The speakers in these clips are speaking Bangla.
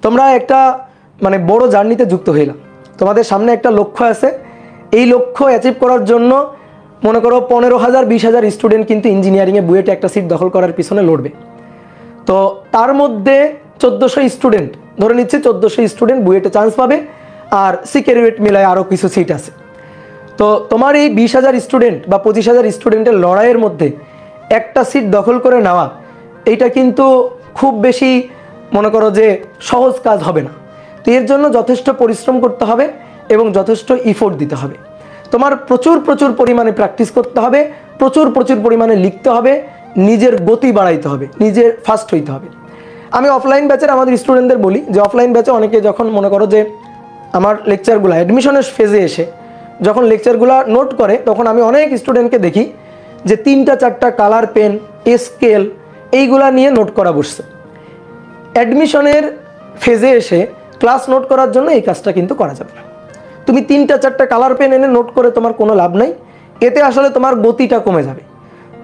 তোমরা একটা মানে বড় জার্নিতে যুক্ত হইলাম, তোমাদের সামনে একটা লক্ষ্য আছে। এই লক্ষ্য অ্যাচিভ করার জন্য মনে করো 15,000 20,000 স্টুডেন্ট কিন্তু ইঞ্জিনিয়ারিংয়ে বুয়েটে একটা সিট দখল করার পিছনে লড়বে। তো তার মধ্যে 1400 স্টুডেন্ট, ধরে নিচ্ছি 1400 স্টুডেন্ট বুয়েটে চান্স পাবে, আর সিকিউরিটি মিলায় আরও কিছু সিট আছে। তো তোমার এই 20,000 স্টুডেন্ট বা 25,000 স্টুডেন্টের লড়াইয়ের মধ্যে একটা সিট দখল করে নেওয়া, এইটা কিন্তু খুব বেশি মনে করো যে সহজ কাজ হবে না। তো এর জন্য যথেষ্ট পরিশ্রম করতে হবে এবং যথেষ্ট ইফোর্ট দিতে হবে। তোমার প্রচুর প্রচুর পরিমাণে প্র্যাকটিস করতে হবে, প্রচুর প্রচুর পরিমাণে লিখতে হবে, নিজের গতি বাড়াইতে হবে, নিজের ফাস্ট হইতে হবে। আমি অফলাইন ব্যাচের আমাদের স্টুডেন্টদের বলি যে অফলাইন ব্যাচে অনেকে যখন মনে করো যে আমার লেকচারগুলো অ্যাডমিশনের ফেজে এসে যখন লেকচারগুলো নোট করে, তখন আমি অনেক স্টুডেন্টকে দেখি যে 3টা 4টা কালার পেন, স্কেল এইগুলা নিয়ে নোট করা বসছে। অ্যাডমিশনের ফেজে এসে ক্লাস নোট করার জন্য এই কাজটা কিন্তু করা যাবে না। তুমি 3টা 4টা কালার পেন এনে নোট করে তোমার কোনো লাভ নাই, এতে আসলে তোমার গতিটা কমে যাবে।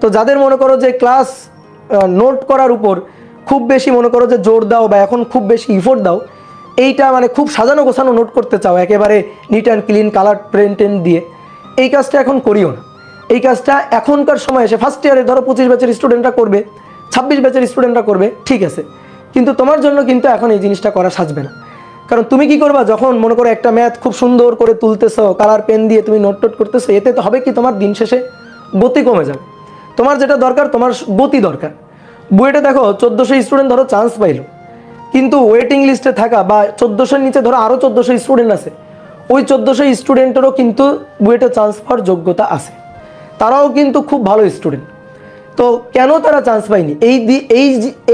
তো যাদের মনে করো যে ক্লাস নোট করার উপর খুব বেশি মনে করো যে জোর দাও বা এখন খুব বেশি ইফোর্ট দাও, এইটা মানে খুব সাজানো গোছানো নোট করতে চাও একেবারে neat and clean colour pen দিয়ে, এই কাজটা এখন করিও না। এই কাজটা এখনকার সময় এসে ফার্স্ট ইয়ারে ধরো 25 ব্যাচের স্টুডেন্টরা করবে, 26 ব্যাচের স্টুডেন্টরা করবে, ঠিক আছে, কিন্তু তোমার জন্য কিন্তু এখন এই জিনিসটা করা সাজবে না। কারণ তুমি কি করবা, যখন মনে করো একটা ম্যাথ খুব সুন্দর করে তুলতেছো, কালার পেন দিয়ে তুমি নোট টোট করতেছো, এতে তো হবে কি তোমার দিন শেষে গতি কমে যাবে। তোমার যেটা দরকার, তোমার গতি দরকার। বুয়েটে দেখো 1400 স্টুডেন্ট ধরো চান্স পাইলো, কিন্তু ওয়েটিং লিস্টে থাকা বা 1400-র নিচে ধরো আরও 1400 স্টুডেন্ট আছে, ওই 1400 স্টুডেন্টেরও কিন্তু বুয়েটে চান্স পাওয়ার যোগ্যতা আছে, তারাও কিন্তু খুব ভালো স্টুডেন্ট। তো কেন তারা চান্স পায়নি,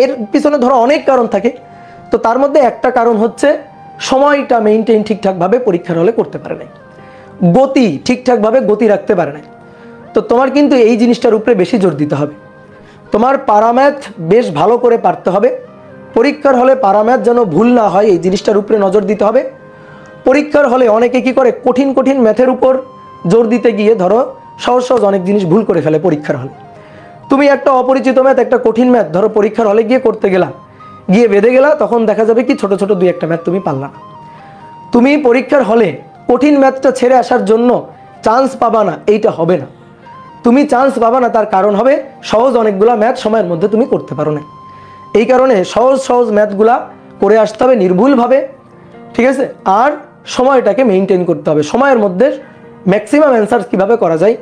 এর পিছনে ধরো অনেক কারণ থাকে। তো তার মধ্যে একটা কারণ হচ্ছে সময়টা মেইনটেইন ঠিকঠাকভাবে পরীক্ষার হলে করতে পারে নাই, গতি ঠিকঠাকভাবে গতি রাখতে পারে নাই। তো তোমার কিন্তু এই জিনিসটার উপরে বেশি জোর দিতে হবে। তোমার প্যারাম্যাথ বেশ ভালো করে পারতে হবে, পরীক্ষার হলে প্যারাম্যাথ যেন ভুল না হয় এই জিনিসটার উপরে নজর দিতে হবে। পরীক্ষার হলে অনেকে কি করে, কঠিন কঠিন ম্যাথের উপর জোর দিতে গিয়ে ধরো সহজ সহজ অনেক জিনিস ভুল করে ফেলে পরীক্ষার হলে। তুমি একটা অপরিচিত ম্যাথ, একটা কঠিন ম্যাথ ধরো পরীক্ষার হলে গিয়ে করতে গেলা, গিয়ে বেঁধে গেলা, তখন দেখা যাবে কি ছোট ছোট 2-1টা ম্যাথ তুমি পারলা না। তুমি পরীক্ষার হলে কঠিন ম্যাথটা ছেড়ে আসার জন্য চান্স পাবা না, এইটা হবে না। তুমি চান্স পাবা না, তার কারণ হবে সহজ অনেকগুলা ম্যাথ সময়ের মধ্যে তুমি করতে পারো না। এই কারণে সহজ সহজ ম্যাথগুলা করে আসতে হবে নির্ভুলভাবে, ঠিক আছে। আর সময়টাকে মেনটেন করতে হবে, সময়ের মধ্যে ম্যাক্সিমাম অ্যান্সার কীভাবে করা যায়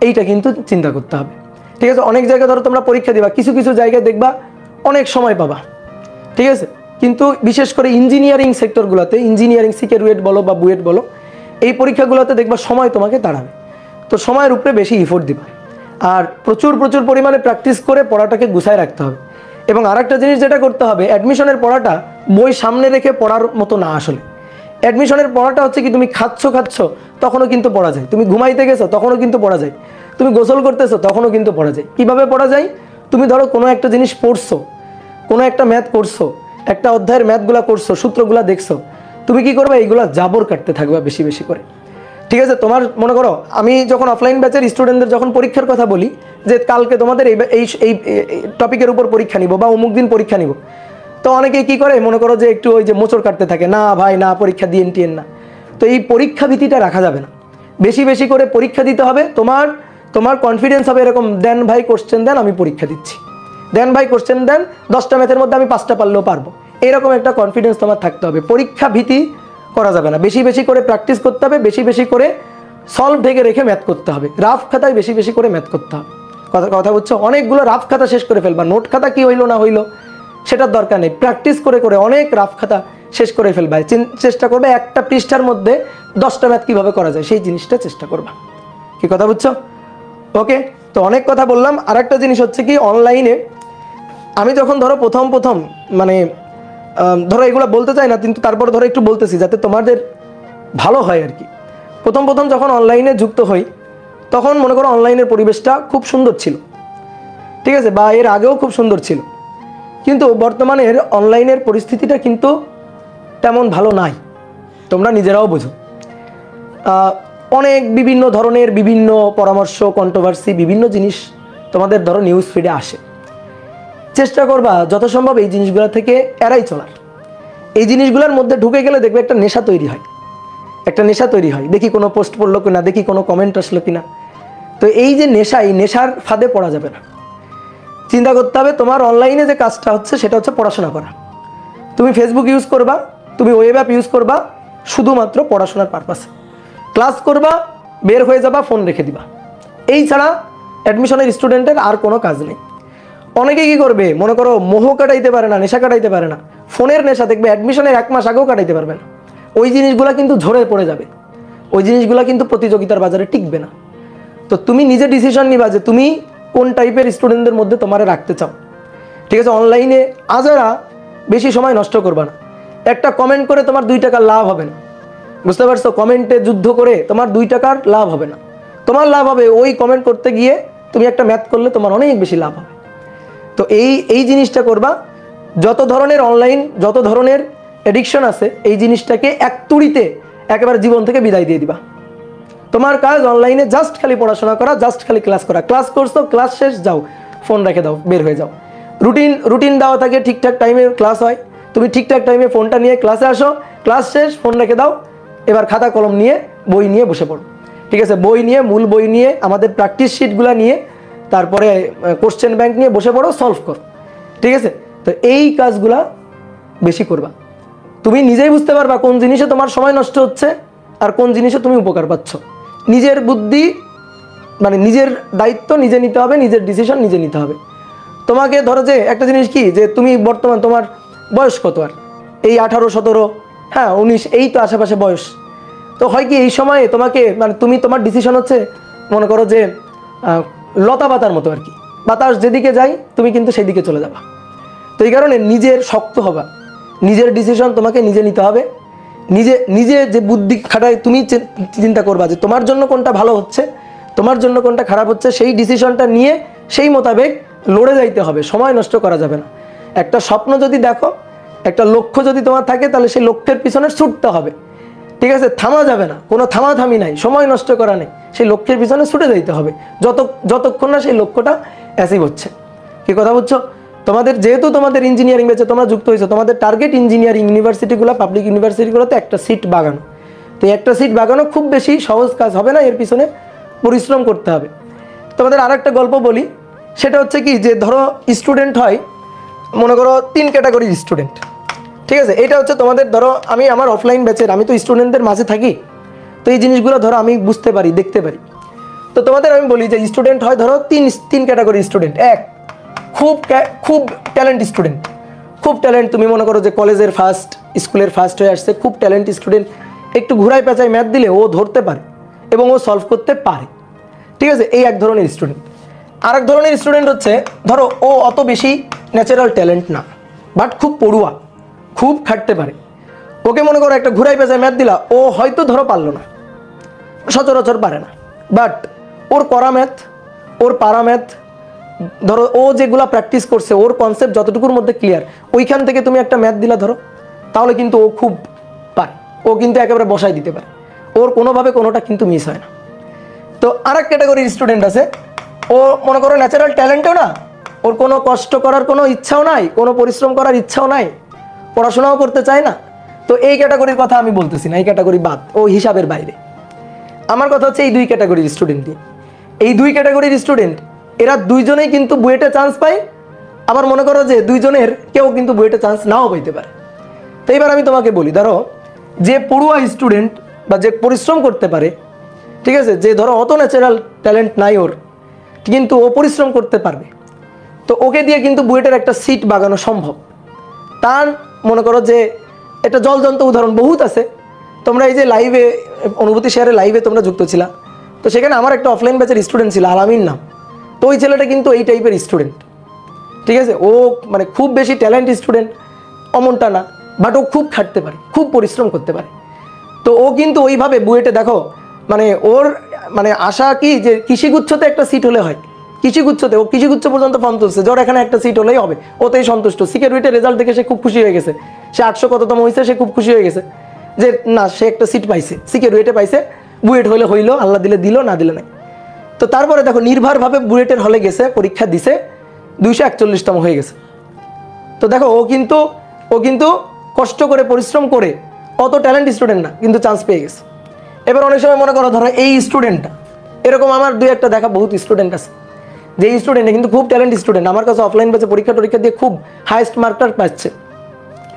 এইটা কিন্তু চিন্তা করতে হবে, ঠিক আছে। অনেক জায়গায় ধরো তোমরা পরীক্ষা দিবা, কিছু কিছু জায়গায় দেখবা অনেক সময় পাবা, ঠিক আছে, কিন্তু বিশেষ করে ইঞ্জিনিয়ারিং সেক্টরগুলোতে, ইঞ্জিনিয়ারিং সিকিউরিটি বলো বা বুয়েট বলো, এই পরীক্ষাগুলোতে দেখবা সময় তোমাকে তাড়াবে। তো সময়ের উপরে বেশি ইফোর্ট দিবা, আর প্রচুর প্রচুর পরিমাণে প্র্যাকটিস করে পড়াটাকে গুছায় রাখতে হবে। এবং আরেকটা জিনিস যেটা করতে হবে, অ্যাডমিশনের পড়াটা বই সামনে রেখে পড়ার মতো না। আসলে অ্যাডমিশনের পড়াটা হচ্ছে কি, তুমি খাচ্ছ তখনও কিন্তু পড়া যায়, তুমি ঘুমাইতে গেছো তখনও কিন্তু পড়া যায়, তুমি গোসল করতেছো তখনও কিন্তু পড়া যায়। কীভাবে পড়া যায়, তুমি ধরো কোনো একটা জিনিস পড়ছো, কোনো একটা ম্যাথ করছো, একটা অধ্যায়ের ম্যাথগুলা করছো, সূত্রগুলা দেখছো, তুমি কি করবে, এইগুলা জাবর কাটতে থাকবে বেশি বেশি করে, ঠিক আছে। তোমার মনে করো আমি যখন অফলাইন ব্যাচের স্টুডেন্টদের যখন পরীক্ষার কথা বলি যে কালকে তোমাদের এই টপিকের উপর পরীক্ষা নিব বা অমুক দিন পরীক্ষা নিব, তো অনেকেই কি করে মনে করো যে একটু ওই যে মোচড় কাটতে থাকে, না ভাই না, পরীক্ষা দিয়ে টিয়েন না। তো এই পরীক্ষা ভীতিটা রাখা যাবে না, বেশি বেশি করে পরীক্ষা দিতে হবে। তোমার কনফিডেন্স হবে এরকম, দেন ভাই কোশ্চেন দেন, আমি পরীক্ষা দিচ্ছি, দেন ভাই কোশ্চেন দেন, 10টা ম্যাথের মধ্যে আমি 5টা পারলেও পারবো, এরকম একটা কনফিডেন্স তোমার থাকতে হবে। পরীক্ষা ভীতি করা যাবে না, বেশি বেশি করে প্র্যাকটিস করতে হবে, বেশি বেশি করে সলভ ঢেকে রেখে ম্যাথ করতে হবে, রাফ খাতায় বেশি বেশি করে ম্যাথ করতে হবে। কথা বুঝছো, অনেকগুলো রাফ খাতা শেষ করে ফেলবা, নোট খাতা কি হইলো না হইলো সেটার দরকার নেই, প্র্যাকটিস করে করে অনেক রাফ খাতা শেষ করে ফেলবা। চেষ্টা করবে একটা পৃষ্ঠার মধ্যে 10টা ম্যাথ কীভাবে করা যায় সেই জিনিসটা চেষ্টা করবা। কি কথা বুঝছো? ওকে, তো অনেক কথা বললাম। আর একটা জিনিস হচ্ছে কি, অনলাইনে আমি যখন ধরো প্রথম মানে ধরো এগুলো বলতে চাই না, কিন্তু তারপর ধরো একটু বলতেছি যাতে তোমাদের ভালো হয় আর কি। প্রথম যখন অনলাইনে যুক্ত হই, তখন মনে করো অনলাইনের পরিবেশটা খুব সুন্দর ছিল, ঠিক আছে, বা এর আগেও খুব সুন্দর ছিল, কিন্তু বর্তমানের অনলাইনের পরিস্থিতিটা কিন্তু তেমন ভালো নাই, তোমরা নিজেরাও বোঝো। অনেক বিভিন্ন ধরনের বিভিন্ন পরামর্শ, কন্ট্রোভার্সি, বিভিন্ন জিনিস তোমাদের ধরো নিউজ ফিডে আসে। চেষ্টা করবা যত সম্ভব এই জিনিসগুলো থেকে এড়াই চলার। এই জিনিসগুলোর মধ্যে ঢুকে গেলে দেখবে একটা নেশা তৈরি হয়, একটা নেশা তৈরি হয়, দেখি কোনো পোস্ট পড়লো কিনা, দেখি কোনো কমেন্ট আসলো কিনা। তো এই যে নেশা, এই নেশার ফাঁদে পড়া যাবে না। চিন্তা করতে হবে তোমার অনলাইনে যে কাজটা হচ্ছে সেটা হচ্ছে পড়াশোনা করা। তুমি ফেসবুক ইউজ করবা, তুমি ওয়েব অ্যাপ ইউজ করবা শুধুমাত্র পড়াশোনার পারপাসে। ক্লাস করবা, বের হয়ে যাবা, ফোন রেখে দিবা। এই ছাড়া অ্যাডমিশনের স্টুডেন্টের আর কোনো কাজ নেই। অনেকে কি করবে, মনে করো মোহ কাটাইতে পারে না, নেশা কাটাইতে পারে না, ফোনের নেশা দেখবে অ্যাডমিশনের 1 মাস আগেও কাটাইতে পারবে না। ওই জিনিসগুলো কিন্তু ঝরে পড়ে যাবে, ওই জিনিসগুলো কিন্তু প্রতিযোগিতার বাজারে টিকবে না। তো তুমি নিজে ডিসিশন নিবা যে তুমি কোন টাইপের স্টুডেন্টদের মধ্যে তোমারে রাখতে চাও। ঠিক আছে, অনলাইনে আজারা বেশি সময় নষ্ট করবা না। একটা কমেন্ট করে তোমার 2 টাকার লাভ হবে না, বুঝতে পারছো? কমেন্টে যুদ্ধ করে তোমার 2 টাকার লাভ হবে না। তোমার লাভ হবে ওই কমেন্ট করতে গিয়ে তুমি একটা ম্যাথ করলে তোমার অনেক বেশি লাভ হবে। তো এই জিনিসটা করবা। যত ধরনের অনলাইন, যত ধরনের এডিকশন আছে, এই জিনিসটাকে এক তুড়িতে একেবারে জীবন থেকে বিদায় দিয়ে দিবা। তোমার কাজ অনলাইনে জাস্ট খালি পড়াশোনা করা, জাস্ট খালি ক্লাস করা। ক্লাস করছো, ক্লাস শেষ, যাও ফোন রেখে দাও, বের হয়ে যাও। রুটিন দেওয়া থাকে, ঠিকঠাক টাইমে ক্লাস হয়, তুমি ঠিকঠাক টাইমে ফোনটা নিয়ে ক্লাসে আসো, ক্লাস শেষ, ফোন রেখে দাও, এবার খাতা কলম নিয়ে বই নিয়ে বসে পড়ো। ঠিক আছে, বই নিয়ে, মূল বই নিয়ে, আমাদের প্র্যাকটিস শিটগুলো নিয়ে, তারপরে কোশ্চেন ব্যাংক নিয়ে বসে পড়ো, সলভ করো। ঠিক আছে, তো এই কাজগুলা বেশি করবা। তুমি নিজেই বুঝতে পারবা কোন জিনিসে তোমার সময় নষ্ট হচ্ছে আর কোন জিনিসে তুমি উপকার পাচ্ছ। নিজের বুদ্ধি, মানে নিজের দায়িত্ব নিজে নিতে হবে, নিজের ডিসিশন নিজে নিতে হবে। তোমাকে ধরো যে একটা জিনিস কি, যে তুমি বর্তমান তোমার বয়স কত, আর এই 18, 17, হ্যাঁ 19, এই তো আশেপাশে বয়স। তো হয় কি এই সময়ে তোমাকে, মানে তুমি, তোমার ডিসিশন হচ্ছে মনে করো যে লতা পাতার মতো আর কি, বাতাস যেদিকে যায় তুমি কিন্তু সেই দিকে চলে যাবা। তো এই কারণে নিজের শক্ত হবা, নিজের ডিসিশন তোমাকে নিজে নিতে হবে। নিজে যে বুদ্ধি খাটায় তুমি চিন্তা করবা যে তোমার জন্য কোনটা ভালো হচ্ছে, তোমার জন্য কোনটা খারাপ হচ্ছে, সেই ডিসিশনটা নিয়ে সেই মোতাবেক লড়ে যাইতে হবে, সময় নষ্ট করা যাবে না। একটা স্বপ্ন যদি দেখো, একটা লক্ষ্য যদি তোমার থাকে, তাহলে সেই লক্ষ্যের পিছনে ছুটতে হবে। ঠিক আছে, থামা যাবে না, কোনো থামাথামি নাই, সময় নষ্ট করা নেই, সেই লক্ষ্যের পিছনে ছুটে যাইতে হবে যতক্ষণ না সেই লক্ষ্যটা অ্যাচিভ হচ্ছে। কি কথা বুঝছো? তোমাদের যেহেতু তোমাদের ইঞ্জিনিয়ারিং ব্যাচে তোমরা যুক্ত হয়েছো, তোমাদের টার্গেট ইঞ্জিনিয়ারিং ইউনিভার্সিটিগুলো, পাবলিক ইউনিভার্সিটিগুলোতে একটা সিট বাগানো। তো একটা সিট বাগানো খুব বেশি সহজ কাজ হবে না, এর পিছনে পরিশ্রম করতে হবে। তোমাদের আর একটা গল্প বলি, সেটা হচ্ছে কি, যে ধরো স্টুডেন্ট হয়, মনে করো 3 ক্যাটাগরির স্টুডেন্ট। ঠিক আছে, এটা হচ্ছে তোমাদের, ধরো আমি আমার অফলাইন ব্যাচের, আমি তো স্টুডেন্টদের মাঝে থাকি, তো এই জিনিসগুলো ধরো আমি বুঝতে পারি, দেখতে পারি। তো তোমাদের আমি বলি যে স্টুডেন্ট হয় ধরো 3 ক্যাটাগরি স্টুডেন্ট। এক, খুব ট্যালেন্ট স্টুডেন্ট, খুব ট্যালেন্ট, তুমি মনে করো যে কলেজের ফার্স্ট, স্কুলের ফার্স্ট হয়ে আসছে, খুব ট্যালেন্ট স্টুডেন্ট, একটু ঘুরাই পেঁচাই ম্যাথ দিলে ও ধরতে পারে এবং ও সলভ করতে পারে। ঠিক আছে, এই এক ধরনের স্টুডেন্ট। আরেক ধরনের স্টুডেন্ট হচ্ছে, ধরো ও অত বেশি ন্যাচারাল ট্যালেন্ট না, বাট খুব পড়ুয়া, খুব খাটতে পারে। ওকে মনে করো একটা ঘুরাই পেঁচাই ম্যাথ দিলা, ও হয়তো ধরো পারলো না, সচরাচর পারে না, বাট ওর করা ম্যাথ, ওর পারা ম্যাথ, ধরো ও যেগুলা প্র্যাকটিস করছে, ওর কনসেপ্ট যতটুকুর মধ্যে ক্লিয়ার, ওইখান থেকে তুমি একটা ম্যাথ দিলা ধরো, তাহলে কিন্তু ও খুব পারে, ও কিন্তু একেবারে বসাই দিতে পারে, ওর কোনোভাবে কোনোটা কিন্তু মিস হয় না। তো আরেক ক্যাটাগরির স্টুডেন্ট আছে, ও মনে করো ন্যাচারাল ট্যালেন্টও না, ওর কোনো কষ্ট করার কোনো ইচ্ছাও নাই, কোনো পরিশ্রম করার ইচ্ছাও নাই, পড়াশোনাও করতে চায় না। তো এই ক্যাটাগরির কথা আমি বলতেছি না, এই ক্যাটাগরি বাদ, ও হিসাবের বাইরে। আমার কথা হচ্ছে এই 2 ক্যাটাগরির স্টুডেন্টই। এই 2 ক্যাটাগরির স্টুডেন্ট, এরা দুইজনেই কিন্তু বুয়েটে চান্স পায়, আবার মনে করো যে দুইজনের কেউ কিন্তু বুয়েটে চান্স নাও পাইতে পারে। তো এবার আমি তোমাকে বলি, ধরো যে পড়ুয়া স্টুডেন্ট বা যে পরিশ্রম করতে পারে, ঠিক আছে, যে ধরো অত ন্যাচারাল ট্যালেন্ট নাই ওর, কিন্তু ও পরিশ্রম করতে পারবে, তো ওকে দিয়ে কিন্তু বুয়েটের একটা সিট বাগানো সম্ভব। তার মনে করো যে একটা জলজন্ত উদাহরণ বহুত আছে। তোমরা এই যে লাইভে, অনুভূতি শেয়ারে লাইভে তোমরা যুক্ত ছিলা, তো সেখানে আমার একটা অফলাইন ব্যাচের স্টুডেন্ট ছিল, আলামিন নাম। তো ওই ছেলেটা কিন্তু এই টাইপের স্টুডেন্ট। ঠিক আছে, ও মানে খুব বেশি ট্যালেন্ট স্টুডেন্ট অমনটা না, বাট ও খুব খাটতে পারে, খুব পরিশ্রম করতে পারে। তো ও কিন্তু ওইভাবে বুয়েটে দেখো, মানে ওর মানে আশা কি, যে কৃষিগুচ্ছতে একটা সিট হলে হয়, কৃষিগুচ্ছতে ও কৃষিগুচ্ছ পর্যন্ত ফর্ম তুলছে, জ্বর এখানে একটা সিট হলেই হবে, ওতেই সন্তুষ্ট। সিকিউরিটির রেজাল্ট দেখে সে খুব খুশি হয়ে গেছে, সে 800 কততম হয়েছে, সে খুব খুশি হয়ে গেছে যে না, সে একটা সিট পাইছে, সিকিউরিটি পাইছে, বুয়েট হইলে হইলো, আল্লাহ দিলে দিল, না দিলে নাই। তো তারপরে দেখো নির্ভরভাবে বুয়েটের হলে গেছে, পরীক্ষা দিছে, 241তম হয়ে গেছে। তো দেখো ও কিন্তু কষ্ট করে পরিশ্রম করে অত ট্যালেন্ট স্টুডেন্ট না কিন্তু চান্স পেয়ে গেছে। এবার অনেক সময় মনে করো ধরো এই স্টুডেন্টটা, এরকম আমার দুই একটা দেখা বহুত স্টুডেন্ট আছে, যে এই স্টুডেন্টটা কিন্তু খুব ট্যালেন্ট স্টুডেন্ট, আমার কাছে অফলাইন ব্যাচে পরীক্ষা টরীক্ষা দিয়ে খুব হাইয়েস্ট মার্কটার পাচ্ছে,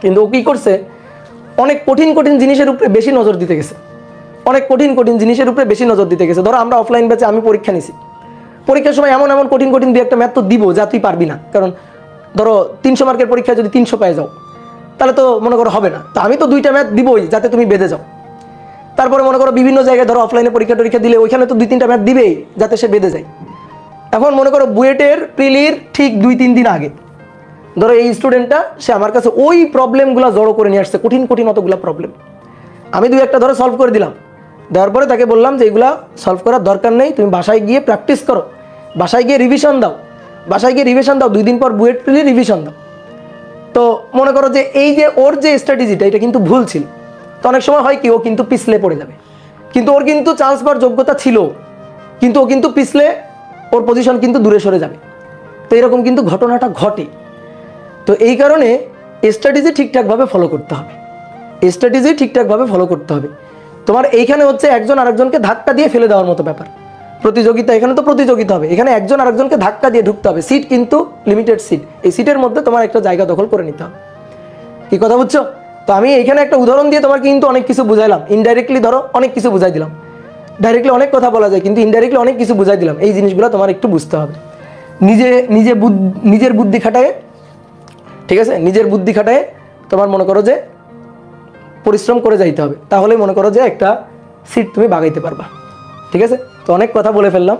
কিন্তু ও কী করছে, অনেক কঠিন কঠিন জিনিসের উপরে বেশি নজর দিতে গেছে, অনেক কঠিন কঠিন জিনিসের উপরে বেশি নজর দিতে গেছে। ধরো আমরা অফলাইন ব্যাচে আমি পরীক্ষা নিছি, পরীক্ষার সময় এমন এমন কঠিন কঠিন দুই একটা ম্যাথ তো দিব যা তুই পারবি না, কারণ ধরো 300 মার্কের পরীক্ষায় যদি 300 পেয়ে যাও তাহলে তো মনে করো হবে না, তো আমি তো 2টা ম্যাথ দিবই যাতে তুমি বেঁধে যাও। তারপরে মনে করো বিভিন্ন জায়গায় ধরো অফলাইনে পরীক্ষা টরীক্ষা দিলে ওইখানে তো 2-3টা ম্যাথ দিবেই যাতে সে বেঁধে যায়। এখন মনে করো বুয়েটের প্রিলির ঠিক 2-3 দিন আগে ধরো এই স্টুডেন্টটা সে আমার কাছে ওই প্রবলেমগুলো জড়ো করে নিয়ে আসছে, কঠিন কঠিন অতগুলো প্রবলেম, আমি দুই একটা ধরো সলভ করে দিলাম, দেওয়ার পরে তাকে বললাম যে এগুলা সলভ করার দরকার নেই, তুমি বাসায় গিয়ে প্র্যাকটিস করো, বাসায় গিয়ে রিভিশন দাও, বাসায় গিয়ে রিভিশন দাও, 2 দিন পর বুয়েট প্রিলি রিভিশন দাও। তো মনে করো যে এই যে ওর যে স্ট্র্যাটেজিটা এটা কিন্তু ভুল ছিল, তো অনেক সময় হয় কি ও কিন্তু পিছলে পড়ে যাবে, কিন্তু ওর কিন্তু চান্স পাওয়ার যোগ্যতা ছিল, কিন্তু ও কিন্তু পিছলে ওর পজিশন কিন্তু দূরে সরে যাবে। তো এরকম কিন্তু ঘটনাটা ঘটে। তো এই কারণে স্ট্র্যাটেজি ঠিকঠাকভাবে ফলো করতে হবে, স্ট্র্যাটেজি ঠিকঠাকভাবে ফলো করতে হবে। তোমার এইখানে হচ্ছে একজন আরেকজনকে ধাক্কা দিয়ে ফেলে দেওয়ার মতো ব্যাপার, প্রতিযোগিতা, এখানে তো প্রতিযোগিতা হবে, এখানে একজন আরেকজনকে ধাক্কা দিয়ে ঢুকতে হবে, সিট কিন্তু লিমিটেড সিট, এই সিটের মধ্যে তোমার একটা জায়গা দখল করে নিতে হবে। কি কথা বুঝছো? তো আমি এখানে একটা উদাহরণ দিয়ে তোমাকে কিন্তু অনেক কিছু বুঝাইলাম, ইনডাইরেক্টলি ধরো অনেক কিছু বুঝাই দিলাম, ডাইরেক্টলি অনেক কথা বলা যায় কিন্তু ইনডাইরেক্টলি অনেক কিছু বুঝাই দিলাম, এই জিনিসগুলো তোমার একটু বুঝতে হবে। নিজের বুদ্ধি খাটায়, ঠিক আছে, নিজের বুদ্ধি খাটায় তোমার মনে করো যে পরিশ্রম করে যাইতে হবে, তাহলে মনে করো যে একটা সিট তুমি বাগাইতে পারবা। ঠিক আছে, তো অনেক কথা বলে ফেললাম।